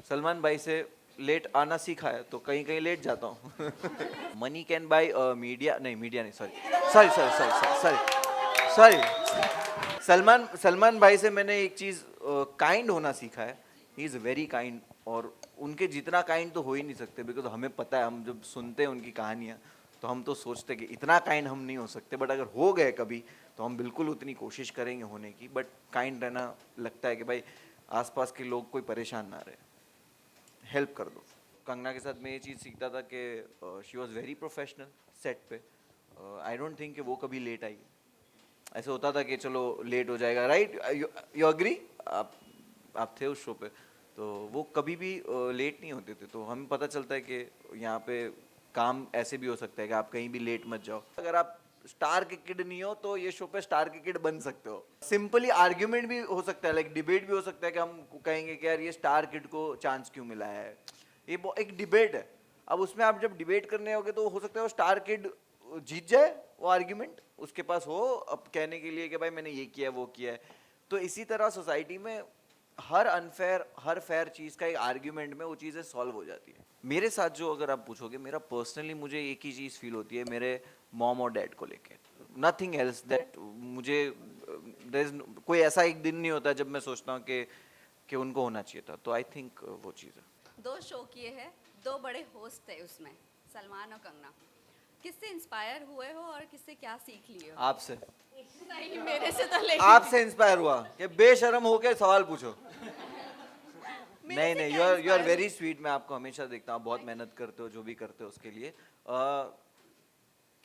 सलमान भाई से लेट आना सीखा है तो कहीं कहीं लेट जाता हूँ मनी कैन बाय मीडिया नहीं, मीडिया नहीं, sorry sorry sorry sorry sorry sorry Salman Salman भाई से मैंने एक चीज़ काइंड होना सीखा है। ही इज़ वेरी काइंड, और उनके जितना काइंड तो हो ही नहीं सकते, बिकॉज हमें पता है, हम जब सुनते हैं उनकी कहानियाँ तो हम तो सोचते कि इतना काइंड हम नहीं हो सकते, बट अगर हो गए कभी तो हम बिल्कुल उतनी कोशिश करेंगे होने की। बट काइंड रहना लगता है कि भाई आसपास के लोग कोई परेशान ना रहे, हेल्प कर दो। कंगना के साथ मैं ये चीज़ सीखता था कि she was very professional set पे। आई डोंट थिंक कि वो कभी लेट आई। ऐसे होता था कि चलो लेट हो जाएगा, राइट, यू अग्री? आप थे उस शो पे, तो वो कभी भी लेट नहीं होते थे। तो हमें पता चलता है कि यहाँ पे काम ऐसे भी हो सकता है कि आप कहीं भी लेट मत जाओ। अगर आप स्टार के किड नहीं हो तो ये शो पे स्टार के किड बन सकते हो। सिंपली आर्ग्यूमेंट भी हो सकता है, लाइक डिबेट भी हो सकता है कि हम कहेंगे कि यार ये स्टार किड को चांस क्यों मिला है। ये एक डिबेट है। अब उसमें आप जब डिबेट करने होगे तो हो सकता है वो स्टार किड जीत जाए वो आर्ग्यूमेंट, उसके पास हो अब कहने के लिए कि भाई मैंने ये किया वो किया है। तो इसी तरह सोसाइटी में हर अनफेयर हर फेयर चीज़ का एक आर्ग्यूमेंट में वो चीज़ें सॉल्व हो जाती है। मेरे साथ जो, अगर आप पूछोगे, मेरा पर्सनली मुझे एक ही चीज़ फील होती है मेरे मॉम और डैड को लेके, नथिंग एल्स। दैट मुझे कोई ऐसा एक दिन नहीं होता जब मैं सोचता हूँ कि उनको होना चाहिए था। तो आई थिंक वो चीज़ है। 2 शो किए हैं, 2 बड़े होस्ट थे उसमें, सलमान और कंगना। किससे इंस्पायर हुए हो और किससे क्या सीख लिए हो? आपसे नहीं, मेरे से तो नहीं। आपसे इंस्पायर हुआ कि बेशरम होके सवाल पूछो। मेरे नहीं से नहीं, क्या यू आर इंस्पायर हुए? Very sweet. मैं आपको हमेशा देखता हूँ, बहुत मेहनत करते हो, जो भी करते हो उसके लिए।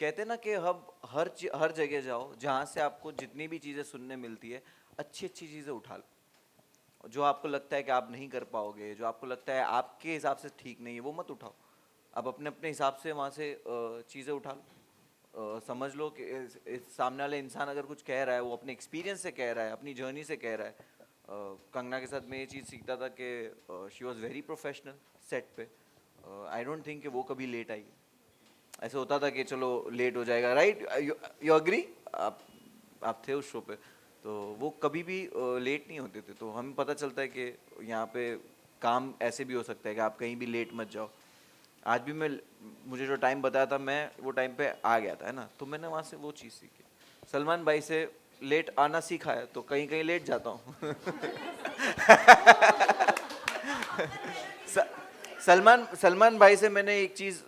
कहते ना कि हम हर जगह जाओ जहाँ से आपको जितनी भी चीज़ें सुनने मिलती है, अच्छी अच्छी चीज़ें उठा लो। जो आपको लगता है कि आप नहीं कर पाओगे, जो आपको लगता है आपके हिसाब से ठीक नहीं है, वो मत उठाओ। आप अपने अपने हिसाब से वहाँ से चीज़ें उठा लो। समझ लो कि इस सामने वाले इंसान अगर कुछ कह रहा है, वो अपने एक्सपीरियंस से कह रहा है, अपनी जर्नी से कह रहा है। कंगना के साथ मैं ये चीज़ सीखता था कि she was very professional set पे। आई डोंट थिंक कि वो कभी लेट आई। ऐसे होता था कि चलो लेट हो जाएगा, राइट, यू अग्री? आप थे उस शो पे, तो वो कभी भी लेट नहीं होते थे। तो हमें पता चलता है कि यहाँ पे काम ऐसे भी हो सकता है कि आप कहीं भी लेट मत जाओ। आज भी मुझे जो टाइम बताया था, मैं वो टाइम पे आ गया था, है ना। तो मैंने वहाँ से वो चीज़ सीखी। सलमान भाई से लेट आना सीखा है तो कहीं कहीं लेट जाता हूँ स- सलमान भाई से मैंने एक चीज़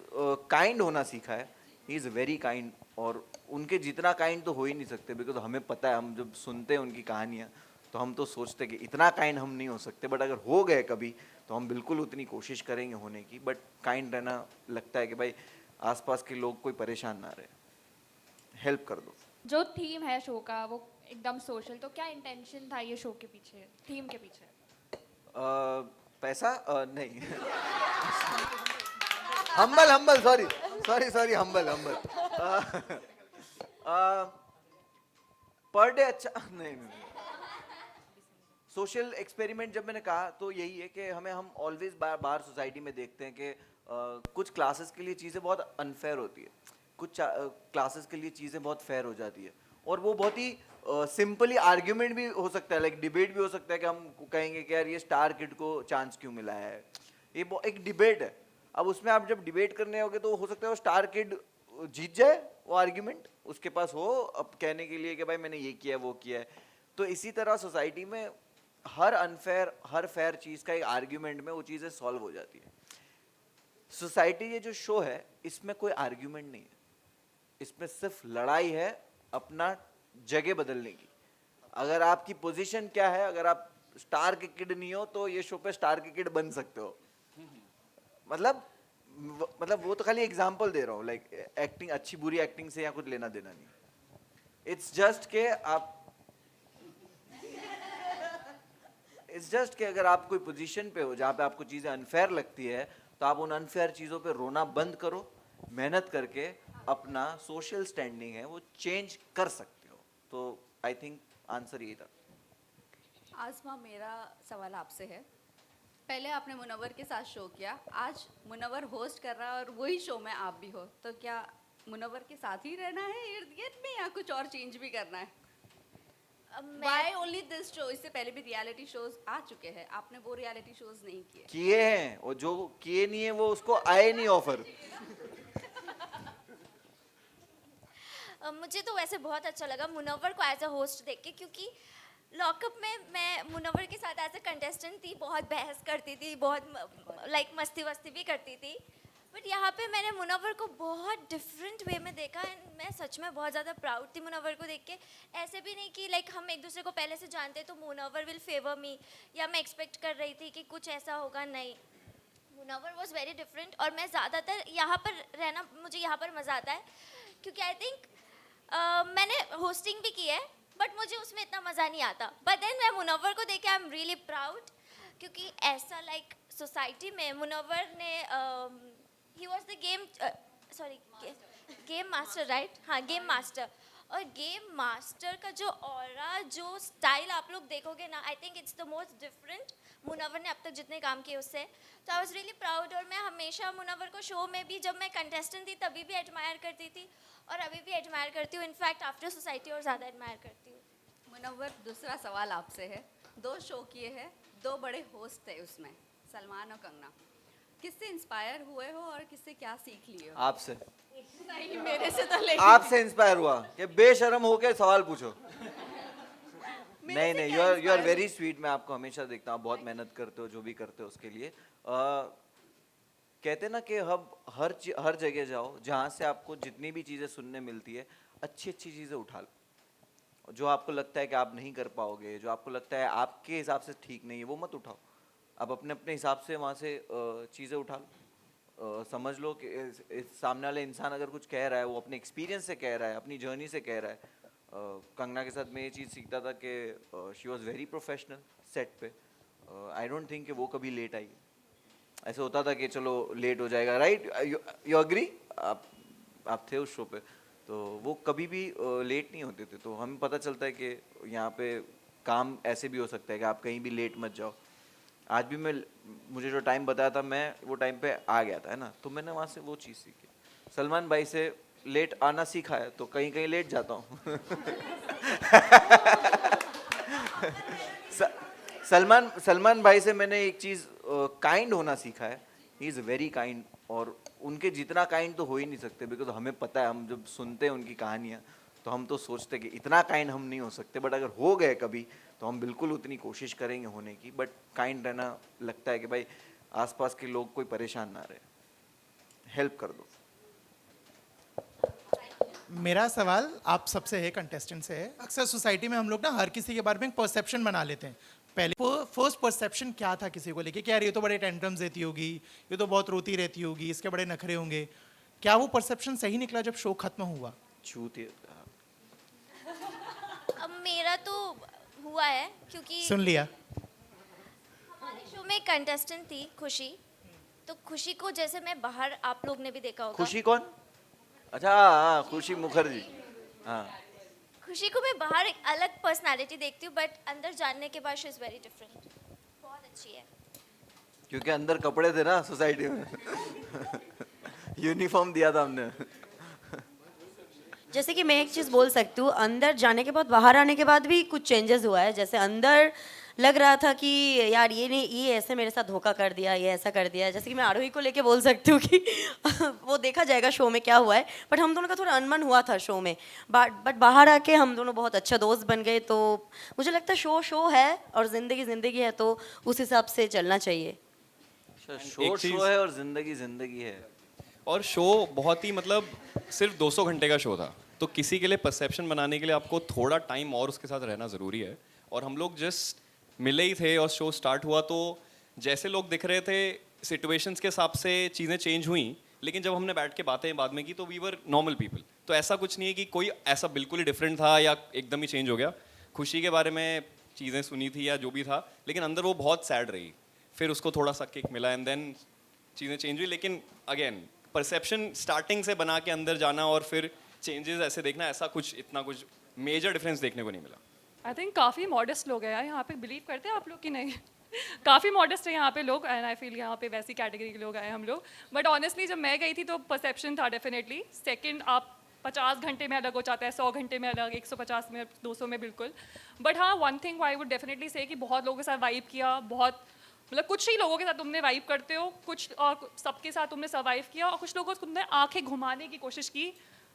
काइंड होना सीखा है। ही इज़ वेरी काइंड, और उनके जितना काइंड तो हो ही नहीं सकते, बिकॉज हमें पता है, हम जब सुनते हैं उनकी कहानियाँ तो हम तो सोचते हैं कि इतना काइंड हम नहीं हो सकते, बट अगर हो गए कभी तो हम बिल्कुल उतनी कोशिश करेंगे होने की। बट काइंड रहना लगता है कि भाई आसपास के लोग कोई परेशान ना रहे, हेल्प कर दो। जो थीम है शो का वो एकदम सोशल, तो क्या इंटेंशन था ये शो के पीछे, थीम के पीछे? पैसा नहीं humble humble, sorry sorry sorry, humble humble. Per day अच्छा नहीं, सोशल एक्सपेरिमेंट जब मैंने कहा तो यही है कि हम ऑलवेज बाहर सोसाइटी में देखते हैं कि कुछ क्लासेस के लिए चीज़ें बहुत अनफेयर होती है, कुछ क्लासेस के लिए चीज़ें बहुत फेयर हो जाती है। और वो बहुत ही सिंपली आर्ग्यूमेंट भी हो सकता है, लाइक डिबेट भी हो सकता है कि हम कहेंगे कि यार ये स्टार किड को चांस क्यों मिला है। ये एक डिबेट है। अब उसमें आप जब डिबेट करने होगे तो हो सकता है वो स्टार किड जीत जाए वो आर्ग्यूमेंट, उसके पास हो अब कहने के लिए कि भाई मैंने ये किया वो किया है। तो इसी तरह सोसाइटी में हर फेयर चीज़ का एक आर्ग्यूमेंट में वो चीज़ें सॉल्व हो जाती है। सोसाइटी ये जो शो है इसमें कोई आर्ग्यूमेंट नहीं है, इसमें सिर्फ लड़ाई है अपना जगह बदलने की। अगर आपकी पोजीशन क्या है, अगर आप स्टार के किड नहीं हो तो ये शो पे स्टार के किड बन सकते हो। मतलब वो तो खाली एग्जांपल दे रहा हूँ, लाइक एक्टिंग, अच्छी बुरी एक्टिंग से या कुछ लेना देना नहीं। इट्स जस्ट कि अगर आप कोई पोजीशन पे हो जहाँ पे आपको चीज़ें अनफेयर लगती है तो आप उन अनफेयर चीज़ों पे रोना बंद करो, मेहनत करके अपना सोशल स्टैंडिंग है वो चेंज कर सकते हो। तो आई थिंक आंसर यही था। आसमा, मेरा सवाल आपसे है। पहले आपने मुनव्वर के साथ शो किया, आज मुनव्वर होस्ट कर रहा है और वही शो में आप भी हो, तो क्या मुनव्वर के साथ ही रहना है इर्द गिर्द में या कुछ और चेंज भी करना है? Why only this show? इससे पहले भी रियलिटी शोज आ चुके हैं, आपने वो रियलिटी शोज नहीं किए। किए हैं, और जो किए नहीं है वो उसको आए नहीं ऑफर। मुझे तो वैसे बहुत अच्छा लगा मुनव्वर को एज अ होस्ट देख के, क्योंकि लॉकअप में मैं मुनव्वर के साथ एज अ कंटेस्टेंट थी, बहुत बहस करती थी, बहुत लाइक मस्ती वस्ती भी करती थी। बट यहाँ पे मैंने मुनव्वर को बहुत डिफरेंट वे में देखा एंड मैं सच में बहुत ज़्यादा प्राउड थी मुनव्वर को देख के। ऐसे भी नहीं कि लाइक हम एक दूसरे को पहले से जानते तो मुनव्वर विल फेवर मी, या मैं एक्सपेक्ट कर रही थी कि कुछ ऐसा होगा, नहीं। Munawar was very different. और मैं ज़्यादातर यहाँ पर रहना, मुझे यहाँ पर मज़ा आता है क्योंकि आई थिंक मैंने होस्टिंग भी की है बट मुझे उसमें इतना मज़ा नहीं आता। बट देन मैं मुनव्वर को देख के आई एम रियली प्राउड, क्योंकि ऐसा लाइक सोसाइटी में मुनव्वर ने ही was the game master, right? हाँ, गेम मास्टर। और गेम मास्टर का जो ऑरा, जो स्टाइल आप लोग देखोगे ना, I think it's the most different Munawar ने अब तक जितने काम किए उससे। तो आई वॉज रियली प्राउड। और मैं हमेशा मुनव्वर को शो में भी, जब मैं कंटेस्टेंट थी तभी भी एडमायर करती थी और अभी भी एडमायर करती हूँ। इनफैक्ट आफ्टर सोसाइटी और ज़्यादा एडमायर करती हूँ। मुनव्वर, दूसरा सवाल आपसे है। 2 शो किए हैं, 2 बड़े होस्ट थे उसमें, सलमान और कंगना। किससे इंस्पायर हुए हो और किससे क्या सीख लिए हो? आपसे। नहीं, मेरे से तो लेकिन आपसे इंस्पायर हुआ कि बेशर्म होके सवाल पूछो। नहीं नहीं, यू आर वेरी स्वीट। मैं आपको हमेशा देखता हूँ, बहुत मेहनत करते हो, जो भी करते हो उसके लिए। कहते हैं ना कि हर जगह जाओ जहाँ से आपको जितनी भी चीज़ें सुनने मिलती है, अच्छी अच्छी चीज़ें उठा लो। जो आपको लगता है कि आप नहीं कर पाओगे, जो आपको लगता है आपके हिसाब से ठीक नहीं है, वो मत उठाओ। आप अपने अपने हिसाब से वहाँ से चीज़ें उठा लो। समझ लो कि सामने वाले इंसान अगर कुछ कह रहा है, वो अपने एक्सपीरियंस से कह रहा है, अपनी जर्नी से कह रहा है। कंगना के साथ मैं ये चीज़ सीखता था कि she was very professional set पे। आई डोंट थिंक कि वो कभी लेट आई। ऐसे होता था कि चलो लेट हो जाएगा, राइट? You agree? आप थे उस शो पे, तो वो कभी भी लेट नहीं होते थे। तो हमें पता चलता है कि यहाँ पे काम ऐसे भी हो सकता है कि आप कहीं भी लेट मत जाओ। आज भी मुझे जो टाइम बताया था, मैं वो टाइम पे आ गया था, है ना? तो मैंने वहाँ से वो चीज़ सीखी। सलमान भाई से लेट आना सीखा है, तो कहीं कहीं लेट जाता हूँ। सलमान भाई से मैंने एक चीज़ काइंड होना सीखा है। ही इज़ वेरी काइंड, और उनके जितना काइंड तो हो ही नहीं सकते, बिकॉज हमें पता है, हम जब सुनते हैं उनकी कहानियाँ तो हम तो सोचते हैं कि इतना काइंड हम नहीं हो सकते, बट अगर हो गए कभी तो हम बिल्कुल उतनी कोशिश करेंगे होने की। बट काइंड रहना लगता है कि भाई आसपास के लोग कोई परेशान ना रहे, हेल्प कर दो। मेरा सवाल आप सबसे है, कंटेस्टेंट से है। अक्सर सोसाइटी में हम लोग ना हर किसी के बारे में एक परसेप्शन बना लेते हैं। पहले फर्स्ट परसेप्शन क्या था किसी को लेके कि यार ये तो बड़े टेंट्रम्स देती होगी, ये तो बहुत रोती रहती होगी, इसके बड़े नखरे होंगे। क्या वो परसेप्शन सही निकला जब शो खत्म हुआ? छूती अब मेरा तो हुआ है, क्योंकि सुन लिया। हमारे शो में एक कंटेस्टेंट थी खुशी। तो खुशी को जैसे मैं बाहर, आप लोग ने भी देखा होगा। खुशी कौन? अच्छा हाँ, खुशी मुखर्जी। हाँ, खुशी को मैं बाहर एक अलग पर्सनालिटी देखती हूँ, बट अंदर जानने के बाद शी इज़ वेरी डिफरेंट। बहुत अच्छी है। क्योंकि अंदर कपड़े थे ना सोसाइटी में। यूनिफॉर्म दिया था हमने। जैसे कि मैं एक चीज़ बोल सकती हूँ, अंदर जाने के बाद बाहर आने के बाद भी कुछ चेंजेस हुआ है। जैसे अंदर लग रहा था कि यार ये नहीं, ये ऐसे मेरे साथ धोखा कर दिया, ये ऐसा कर दिया। जैसे कि मैं आरोही को लेके बोल सकती हूँ कि वो देखा जाएगा शो में क्या हुआ है, बट हम दोनों का थोड़ा अनबन हुआ था शो में। बट बाहर आके हम दोनों बहुत अच्छा दोस्त बन गए। तो मुझे लगता है शो है और ज़िंदगी ज़िंदगी है, तो उस हिसाब से चलना चाहिए। शो है और जिंदगी जिंदगी है। और शो बहुत ही मतलब सिर्फ 200 घंटे का शो था, तो किसी के लिए परसेप्शन बनाने के लिए आपको थोड़ा टाइम और उसके साथ रहना ज़रूरी है। और हम लोग जस्ट मिले ही थे और शो स्टार्ट हुआ, तो जैसे लोग दिख रहे थे सिचुएशंस के हिसाब से चीज़ें चेंज हुई। लेकिन जब हमने बैठ के बातें बाद में की तो वी वर नॉर्मल पीपल। तो ऐसा कुछ नहीं है कि कोई ऐसा बिल्कुल ही डिफरेंट था या एकदम ही चेंज हो गया। खुशी के बारे में चीज़ें सुनी थी या जो भी था, लेकिन अंदर वो बहुत सैड रही। फिर उसको थोड़ा सा किक मिला एंड देन चीज़ें चेंज हुई। लेकिन अगेन परसेप्शन स्टार्टिंग से बना के अंदर जाना और फिर चेंजेस ऐसे देखना, ऐसा कुछ इतना कुछ मेजर डिफरेंस देखने को नहीं मिला। आई थिंक काफ़ी मॉडेस्ट लोग हैं यार यहाँ पे। बिलीव करते हैं आप लोग कि नहीं? काफ़ी मॉडेस्ट है यहाँ पे लोग, एंड आई फील यहाँ पे वैसी कैटेगरी के लोग आए हम लोग। बट ऑनेस्टली जब मैं गई थी तो परसेप्शन था डेफिनेटली। सेकंड, आप 50 घंटे में अलग हो जाता है, 100 घंटे में अलग, 150 में, 200 में बिल्कुल. बट हाँ, one thing I would definitely से कि बहुत लोगों के साथ वाइब किया, बहुत मतलब कुछ ही लोगों के साथ तुमने वाइब करते हो, कुछ और सबके साथ तुमने सर्वाइव किया, और कुछ लोगों को तुमने आंखें घुमाने की कोशिश की,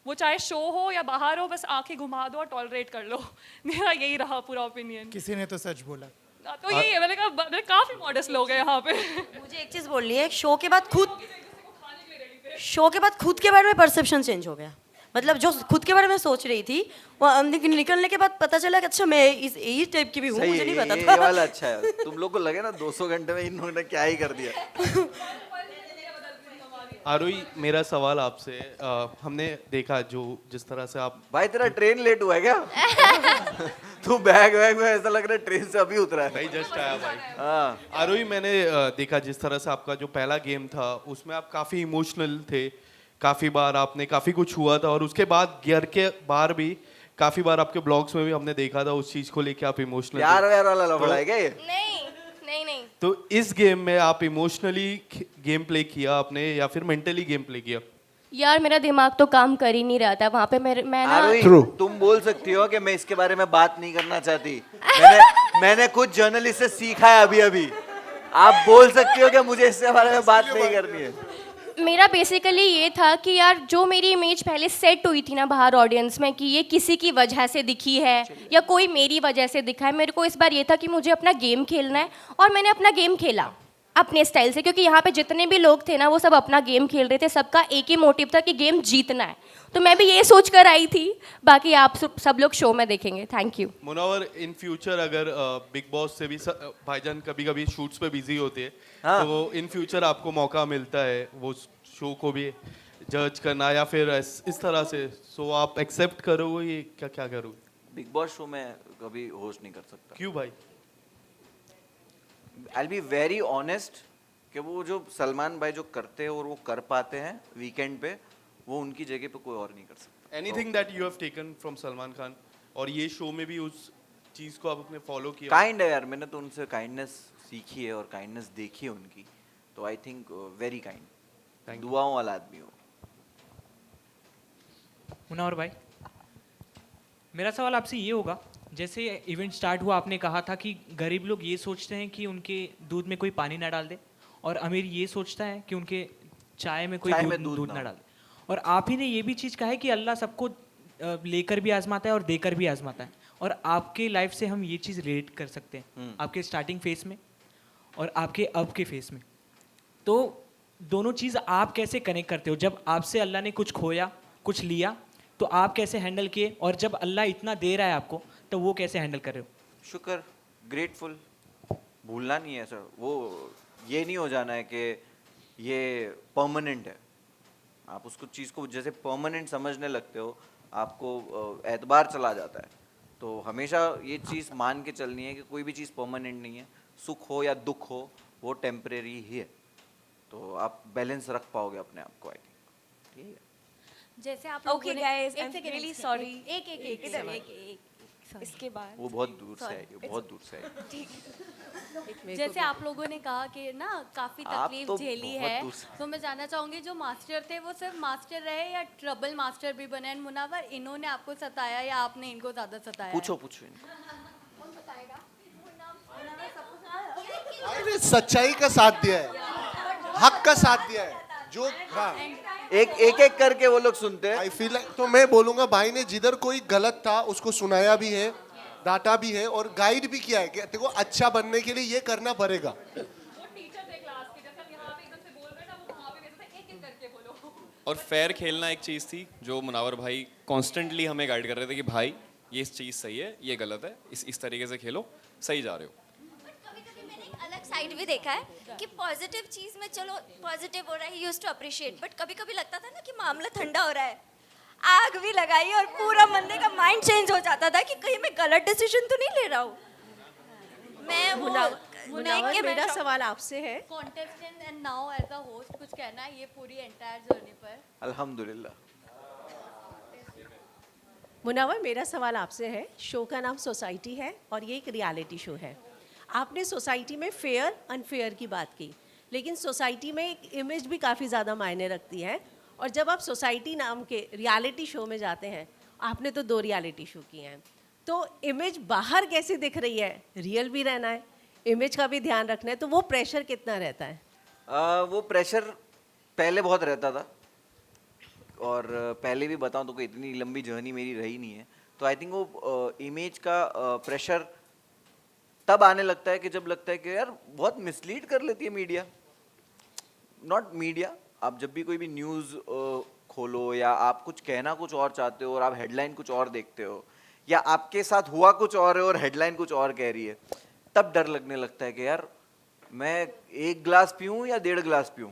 वो चाहे शो हो या बाहर हो, बस आंखें घुमा दो और टॉलरेट कर लो. मेरा यही रहा पूरा ओपिनियन. किसी ने तो सच बोला. तो यही है, मैंने कहा काफ़ी मॉडेस्ट लोग हैं यहाँ पे. मुझे एक चीज़ बोलनी है, शो के बाद खुद के बारे में परसेप्शन चेंज हो गया. मतलब जो खुद के बारे में सोच रही थी वो निकलने के बाद पता चला कि अच्छा मैं इस टाइप की भी हूँ, मुझे नहीं पता था. ये वाला अच्छा है. तुम लोग को लगे ना 200 घंटे में इन्होंने क्या ही कर दिया. आरोही, मेरा सवाल आपसे है, हमने देखा जो जिस तरह से आप भाई तेरा ट्रेन लेट हुआ है क्या? तू बैग में ऐसा लग रहा है ट्रेन से अभी उतरा है. भाई जस्ट आया भाई. हाँ. आरोही, मैंने देखा जिस तरह से आपका जो पहला गेम था उसमें आप काफ़ी इमोशनल थे, काफ़ी बार आपने काफ़ी कुछ हुआ था, और उसके बाद गियर के बार भी काफ़ी बार आपके ब्लॉग्स में भी हमने देखा था उस चीज़ को लेके आप इमोशनल प्यार व्यार वाला लफड़ा है क्या ये? नहीं. तो इस गेम में आप इमोशनली गेम प्ले किया आपने या फिर मेंटली गेम प्ले किया? यार मेरा दिमाग तो काम कर ही नहीं रहा था वहाँ पे. मैं ना आरोही, तुम बोल सकती हो कि मैं इसके बारे में बात नहीं करना चाहती. मैंने कुछ जर्नलिस्ट से सीखा है अभी. आप बोल सकती हो कि मुझे इसके बारे में बात नहीं करनी है. मेरा बेसिकली ये था कि यार जो मेरी इमेज पहले सेट हुई थी ना बाहर ऑडियंस में कि ये किसी की वजह से दिखी है या कोई मेरी वजह से दिखा है, मेरे को इस बार ये था कि मुझे अपना गेम खेलना है, और मैंने अपना गेम खेला अपने स्टाइल से, क्योंकि यहाँ पे जितने भी लोग थे ना वो सब अपना गेम खेल रहे थे, सबका एक ही मोटिव था कि गेम जीतना है. तो मैं भी ये सोच कर आई थी. बाकी आप सब लोग शो में देखेंगे. Thank you. Munawar, in future अगर बिग बॉस से भी भाईजान कभी कभी शूट्स पे बिजी होते हैं, हाँ. तो इन फ्यूचर आपको मौका मिलता है वो शो को भी जज करना या फिर इस तरह से, सो आप एक्सेप्ट करोगे ये क्या करोगे? बिग बॉस शो में कभी होस्ट नहीं कर सकता. क्यों भाई? आई बी वेरी ऑनेस्ट कि वो जो सलमान भाई जो करते हैं और वो कर पाते हैं वीकेंड पे, वो उनकी जगह पे कोई और नहीं कर सकता. Anything that you have taken from Salman Khan, और ये शो में भी उस चीज को आप अपने फॉलो किया? काइंड है यार, मैंने तो उनसे काइंडनेस सीखी है और काइंडनेस देखी है उनकी, तो आई थिंक वेरी काइंड. दुआओं वाला आदमी हो. मुनव्वर भाई, मेरा सवाल आपसे ये होगा, जैसे इवेंट स्टार्ट हुआ आपने कहा था कि गरीब लोग ये सोचते हैं कि उनके दूध में कोई पानी ना डाल दे, और अमीर ये सोचता है कि उनके चाय में कोई दूध ना डाल दे. और आप ही ने ये भी चीज़ कहा है कि अल्लाह सबको लेकर भी आजमाता है और देकर भी आजमाता है, और आपके लाइफ से हम ये चीज़ रिलेट कर सकते हैं आपके स्टार्टिंग फेस में और आपके अब के फेस में. तो दोनों चीज़ आप कैसे कनेक्ट करते हो? जब आपसे अल्लाह ने कुछ खोया, कुछ लिया, तो आप कैसे हैंडल किए, और जब अल्लाह इतना दे रहा है आपको तो वो कैसे हैंडल कर रहे हो? शुक्र, ग्रेटफुल. भूलना नहीं है सर, वो ये नहीं हो जाना है कि ये परमानेंट है. आप उसको चीज़ को जैसे परमानेंट समझने लगते हो, आपको एतबार चला जाता है. तो हमेशा ये चीज़ मान के चलनी है कि कोई भी चीज़ परमानेंट नहीं है. सुख हो या दुख हो, वो टेम्परेरी ही है. तो आप बैलेंस रख पाओगे अपने आप को, आई थिंक. ठीक है. जैसे आप Okay, guys, I'm really sorry. एक इसके बाद वो बहुत दूर से आई, बहुत दूर से आई. जैसे आप लोगों ने कहा कि ना काफी आप तकलीफ तो झेली बहुत है, दूर से- तो मैं जानना चाहूंगी जो मास्टर थे वो सिर्फ मास्टर रहे या ट्रबल मास्टर भी बने? मुनव्वर, इन्होंने आपको सताया या आपने इनको ज्यादा सताया? पूछो इनको. मैंने सच्चाई का साथ दिया है, हक का साथ दिया है. जो हाँ, एक करके वो लोग सुनते हैं. आई फील तो मैं बोलूंगा भाई ने जिधर कोई गलत था उसको सुनाया भी है, डांटा भी है और गाइड भी किया है कि देखो अच्छा बनने के लिए ये करना पड़ेगा. और फेयर खेलना एक चीज़ थी जो मुनव्वर भाई कॉन्स्टेंटली हमें गाइड कर रहे थे कि भाई ये चीज़ सही है, ये गलत है, इस तरीके से खेलो, सही जा रहे हो. कभी-कभी मैंने एक अलग साइड भी देखा है कि पॉजिटिव चीज में चलो पॉजिटिव हो रहा है, यूज्ड टू अप्रिशिएट, बट कभी-कभी लगता था ना कि मामला ठंडा हो रहा है, आग भी लगाई और पूरा बंदे का माइंड चेंज हो जाता था कि कहीं मैं गलत डिसीजन तो नहीं ले रहा हूँ. मैं वो देख के मेरा सवाल आपसे है, contestant and now as a host कुछ कहना है ये पूरी एंटायर जर्नी पर? अल्हम्दुलिल्लाह. मुनव्वर, मेरा सवाल आपसे है. शो का नाम सोसाइटी है और ये एक रियलिटी शो है. आपने सोसाइटी में फेयर अनफेयर की बात की, लेकिन सोसाइटी में एक इमेज भी काफ़ी ज़्यादा मायने रखती है और जब आप सोसाइटी नाम के रियलिटी शो में जाते हैं, आपने तो 2 रियलिटी शो किए हैं, तो इमेज बाहर कैसी दिख रही है, रियल भी रहना है, इमेज का भी ध्यान रखना है, तो वो प्रेशर कितना रहता है? वो प्रेशर पहले बहुत रहता था, और पहले भी बताऊं तो कोई इतनी लंबी जर्नी मेरी रही नहीं है, तो आई थिंक वो इमेज का प्रेशर तब आने लगता है कि जब लगता है कि यार बहुत मिसलीड कर लेती है मीडिया। नॉट मीडिया, आप जब भी कोई भी न्यूज़ खोलो या आप कुछ कहना कुछ और चाहते हो और आप हेडलाइन कुछ और देखते हो, या आपके साथ हुआ कुछ और है और हेडलाइन कुछ और कह रही है, तब डर लगने लगता है कि यार मैं 1 गिलास पीऊँ या 1.5 गिलास पीऊँ।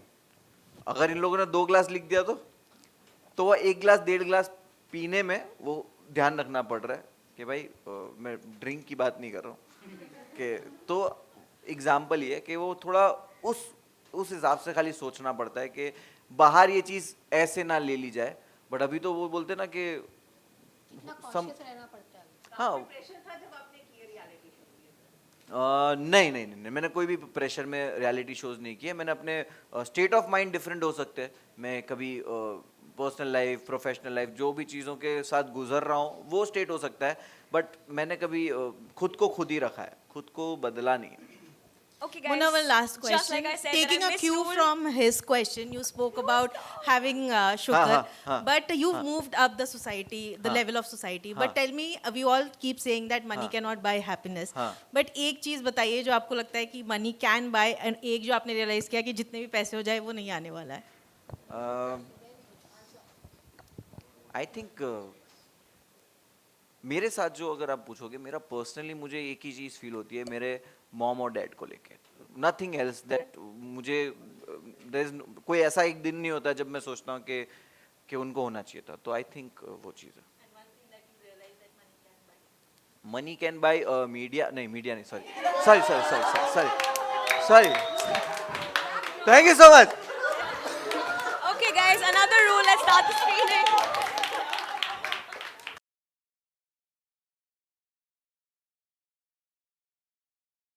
अगर इन लोगों ने 2 गिलास लिख दिया तो वो 1 गिलास 1.5 गिलास पीने में वो ध्यान रखना पड़ रहा है कि भाई मैं ड्रिंक की बात नहीं कर रहा हूँ कि, तो एग्जाम्पल ये है कि वो थोड़ा उस हिसाब से खाली सोचना पड़ता है कि बाहर ये चीज़ ऐसे ना ले ली जाए। बट अभी तो वो बोलते ना कि हाँ नहीं नहीं नहीं मैंने कोई भी प्रेशर में रियलिटी शोज नहीं किए। मैंने अपने स्टेट ऑफ माइंड डिफरेंट हो सकते हैं, मैं कभी पर्सनल लाइफ प्रोफेशनल लाइफ जो भी चीज़ों के साथ गुजर रहा हूँ वो स्टेट हो सकता है, बट मैंने कभी खुद को खुद ही रखा है, खुद को बदला नहीं है। Okay, guys. Munawar, last Just question. like I said, Taking that I a miss cue you. from his question, you spoke about having sugar, हाँ. but you've moved up the society, the level of society. But tell me, we all keep saying that money cannot buy happiness. But एक चीज बताइए जो आपको लगता है कि money can buy, and एक जो आपने realize किया कि जितने भी पैसे हो जाए वो नहीं आने वाला है. आई थिंक मेरे साथ जो अगर आप पूछोगे, मेरा पर्सनली मुझे एक ही चीज़ फील होती है मेरे मॉम और डैड को लेके, नथिंग एल्स दैट मुझे कोई ऐसा एक दिन नहीं होता जब मैं सोचता हूँ कि उनको होना चाहिए था, तो आई थिंक वो चीज़ है। मनी कैन बाय मीडिया नहीं sorry thank you so much. Okay, guys, another rule. Let's start the screening.